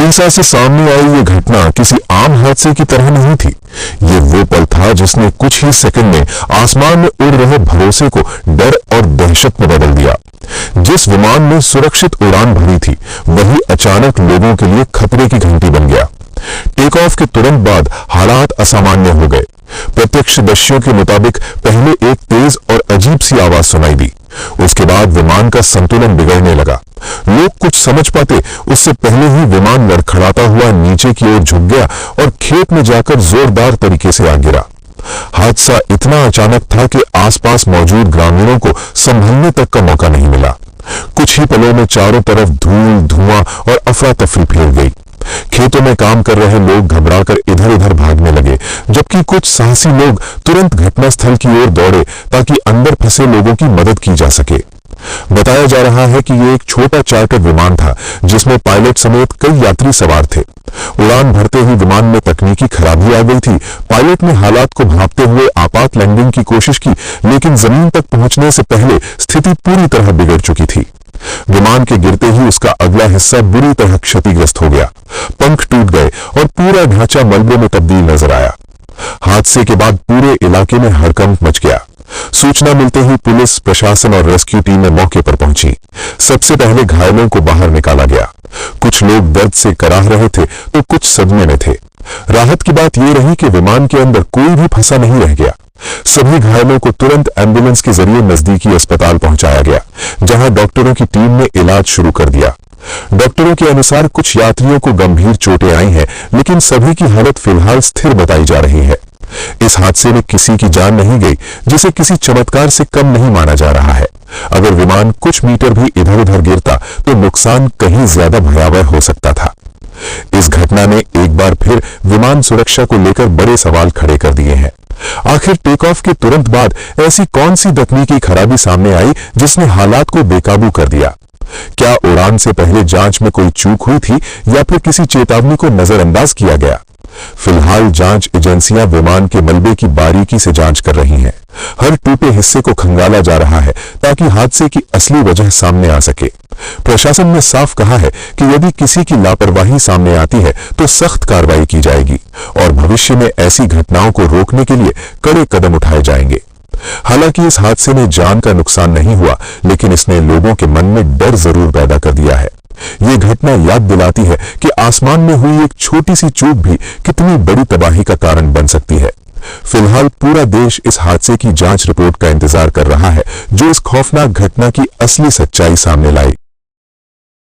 ओडिशा से सामने आई ये घटना किसी आम हादसे की तरह नहीं थी। ये वो पल था जिसने कुछ ही सेकंड में आसमान में उड़ रहे भरोसे को डर और दहशत में बदल दिया। जिस विमान में सुरक्षित उड़ान भरी थी, वही अचानक लोगों के लिए खतरे की घंटी बन गया। टेक ऑफ के तुरंत बाद हालात असामान्य हो गए। प्रत्यक्षदर्शियों के मुताबिक पहले एक तेज और अजीब सी आवाज सुनाई दी। उसके बाद विमान का संतुलन बिगड़ने लगा। लोग कुछ समझ पाते उससे पहले ही विमान लड़खड़ाता हुआ नीचे की ओर झुक गया और खेत में जाकर जोरदार तरीके से आ गिरा। हादसा इतना अचानक था कि आसपास मौजूद ग्रामीणों को संभलने तक का मौका नहीं मिला। कुछ ही पलों में चारों तरफ धूल, धुआं और अफरा तफरी फैल गई। खेतों में काम कर रहे लोग घबराकर इधर उधर भागने लगे, जबकि कुछ साहसी लोग तुरंत घटनास्थल की ओर दौड़े ताकि अंदर फंसे लोगों की मदद की जा सके। बताया जा रहा है कि यह एक छोटा चार्टर्ड विमान था जिसमें पायलट समेत कई यात्री सवार थे। उड़ान भरते ही विमान में तकनीकी खराबी आ गई थी। पायलट ने हालात को भांपते हुए आपात लैंडिंग की कोशिश की, लेकिन जमीन तक पहुंचने से पहले स्थिति पूरी तरह बिगड़ चुकी थी। विमान के गिरते ही उसका अगला हिस्सा बुरी तरह क्षतिग्रस्त हो गया। पंख टूट गए और पूरा ढांचा मलबे में तब्दील नजर आया। हादसे के बाद पूरे इलाके में हड़कंप मच गया। सूचना मिलते ही पुलिस, प्रशासन और रेस्क्यू टीमें मौके पर पहुंची। सबसे पहले घायलों को बाहर निकाला गया। कुछ लोग दर्द से कराह रहे थे तो कुछ सदमे में थे। राहत की बात यह रही कि विमान के अंदर कोई भी फंसा नहीं रह गया। सभी घायलों को तुरंत एम्बुलेंस के जरिए नजदीकी अस्पताल पहुंचाया गया, जहां डॉक्टरों की टीम ने इलाज शुरू कर दिया। डॉक्टरों के अनुसार कुछ यात्रियों को गंभीर चोटें आई हैं, लेकिन सभी की हालत फिलहाल स्थिर बताई जा रही है। इस हादसे में किसी की जान नहीं गई, जिसे किसी चमत्कार से कम नहीं माना जा रहा है। अगर विमान कुछ मीटर भी इधर उधर गिरता तो नुकसान कहीं ज्यादा भयावह हो सकता था। इस घटना ने एक बार फिर विमान सुरक्षा को लेकर बड़े सवाल खड़े कर दिए हैं। आखिर टेक ऑफ के तुरंत बाद ऐसी कौन सी तकनीकी खराबी सामने आई जिसने हालात को बेकाबू कर दिया? क्या उड़ान से पहले जांच में कोई चूक हुई थी या फिर किसी चेतावनी को नजरअंदाज किया गया? फिलहाल जांच एजेंसियां विमान के मलबे की बारीकी से जांच कर रही हैं। हर टूटे हिस्से को खंगाला जा रहा है ताकि हादसे की असली वजह सामने आ सके। प्रशासन ने साफ कहा है कि यदि किसी की लापरवाही सामने आती है तो सख्त कार्रवाई की जाएगी और भविष्य में ऐसी घटनाओं को रोकने के लिए कड़े कदम उठाए जाएंगे। हालांकि इस हादसे में जान का नुकसान नहीं हुआ, लेकिन इसने लोगों के मन में डर जरूर पैदा कर दिया है। ये घटना याद दिलाती है कि आसमान में हुई एक छोटी सी चूक भी कितनी बड़ी तबाही का कारण बन सकती है। फिलहाल पूरा देश इस हादसे की जांच रिपोर्ट का इंतजार कर रहा है, जो इस खौफनाक घटना की असली सच्चाई सामने लाई।